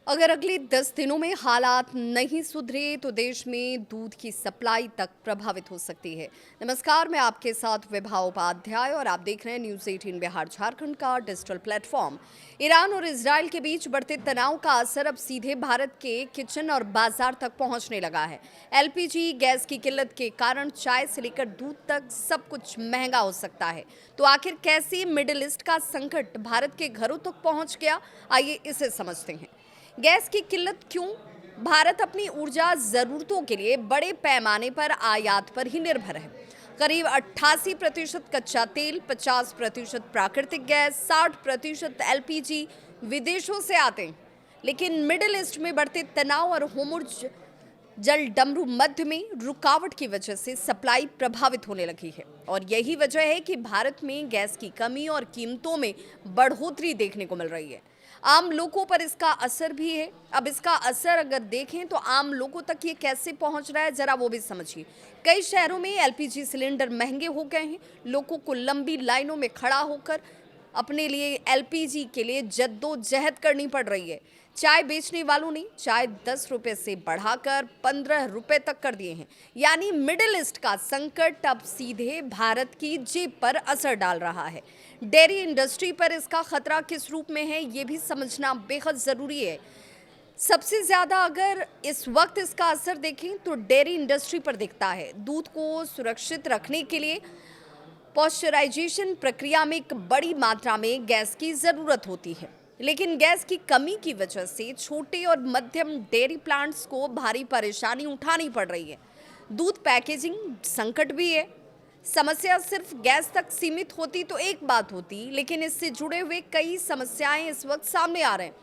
अगर अगले 10 दिनों में हालात नहीं सुधरे तो देश में दूध की सप्लाई तक प्रभावित हो सकती है। नमस्कार, मैं आपके साथ विभा उपाध्याय और आप देख रहे हैं न्यूज़ 18 बिहार झारखंड का डिजिटल प्लेटफॉर्म। ईरान और इजराइल के बीच बढ़ते तनाव का असर अब सीधे भारत के किचन और बाजार तक पहुंचने लगा है। एलपीजी गैस की किल्लत के कारण चाय से लेकर दूध तक सब कुछ महंगा हो सकता है। तो आखिर कैसे मिडिल ईस्ट का संकट भारत के घरों तक पहुंच गया, आइए इसे समझते हैं। गैस की किल्लत क्यों? भारत अपनी ऊर्जा जरूरतों के लिए बड़े पैमाने पर आयात पर ही निर्भर है। करीब 88% कच्चा तेल, 50% प्राकृतिक गैस, 60% एलपीजी विदेशों से आते हैं। लेकिन मिडिल ईस्ट में बढ़ते तनाव और होर्मुज जल डमरू मध्य में रुकावट की वजह से सप्लाई प्रभावित होने लगी है और यही वजह है कि भारत में गैस की कमी और कीमतों में बढ़ोतरी देखने को मिल रही है। आम लोगों पर इसका असर भी है। अब इसका असर अगर देखें तो आम लोगों तक ये कैसे पहुंच रहा है, जरा वो भी समझिए। कई शहरों में एलपीजी सिलेंडर महंगे हो गए हैं। लोगों को लंबी लाइनों में खड़ा होकर अपने लिए एलपीजी के लिए जद्दोजहद करनी पड़ रही है। चाय बेचने वालों ने चाय 10 रुपए से बढ़ाकर 15 रुपए तक कर दिए हैं। यानी मिडिल ईस्ट का संकट अब सीधे भारत की जेब पर असर डाल रहा है। डेयरी इंडस्ट्री पर इसका खतरा किस रूप में है, ये भी समझना बेहद जरूरी है। सबसे ज्यादा अगर इस वक्त इसका असर देखें तो डेयरी इंडस्ट्री पर दिखता है। दूध को सुरक्षित रखने के लिए पॉस्चराइजेशन प्रक्रिया में एक बड़ी मात्रा में गैस की जरूरत होती है, लेकिन गैस की कमी की वजह से छोटे और मध्यम डेयरी प्लांट्स को भारी परेशानी उठानी पड़ रही है। दूध पैकेजिंग संकट भी है। समस्या सिर्फ गैस तक सीमित होती तो एक बात होती, लेकिन इससे जुड़े हुए कई समस्याएं इस वक्त सामने आ रहे हैं।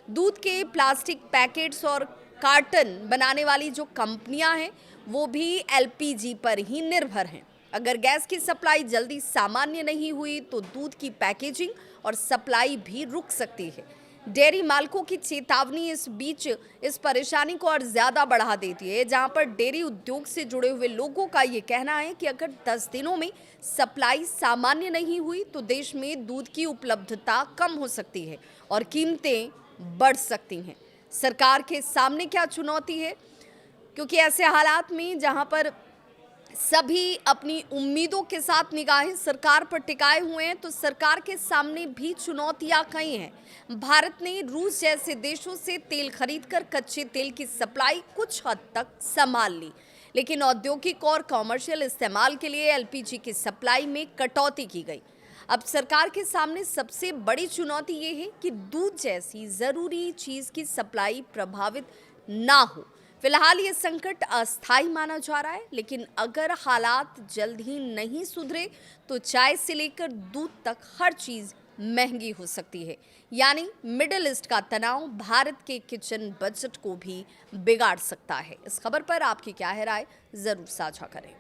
दूध के प्लास्टिक पैकेट्स और कार्टन बनाने वाली जो कंपनियां हैं वो भी एलपीजी पर ही निर्भर हैं। अगर गैस की सप्लाई जल्दी सामान्य नहीं हुई तो दूध की पैकेजिंग और सप्लाई भी रुक सकती है। डेयरी मालिकों की चेतावनी इस बीच इस परेशानी को और ज्यादा बढ़ा देती है, जहां पर डेयरी उद्योग से जुड़े हुए लोगों का ये कहना है कि अगर 10 दिनों में सप्लाई सामान्य नहीं हुई तो देश में दूध की उपलब्धता कम हो सकती है और कीमतें बढ़ सकती हैं। सरकार के सामने क्या चुनौती है? क्योंकि ऐसे हालात में जहां पर सभी अपनी उम्मीदों के साथ निगाहें सरकार पर टिकाए हुए हैं, तो सरकार के सामने भी चुनौतियां कई हैं। भारत ने रूस जैसे देशों से तेल खरीदकर कच्चे तेल की सप्लाई कुछ हद तक संभाल ली, लेकिन औद्योगिक और कॉमर्शियल इस्तेमाल के लिए एलपीजी की सप्लाई में कटौती की गई। अब सरकार के सामने सबसे बड़ी चुनौती ये है कि दूध जैसी जरूरी चीज की सप्लाई प्रभावित ना हो। फिलहाल ये संकट अस्थायी माना जा रहा है, लेकिन अगर हालात जल्द ही नहीं सुधरे तो चाय से लेकर दूध तक हर चीज महंगी हो सकती है। यानी मिडिल ईस्ट का तनाव भारत के किचन बजट को भी बिगाड़ सकता है। इस खबर पर आपकी क्या है राय, जरूर साझा करें।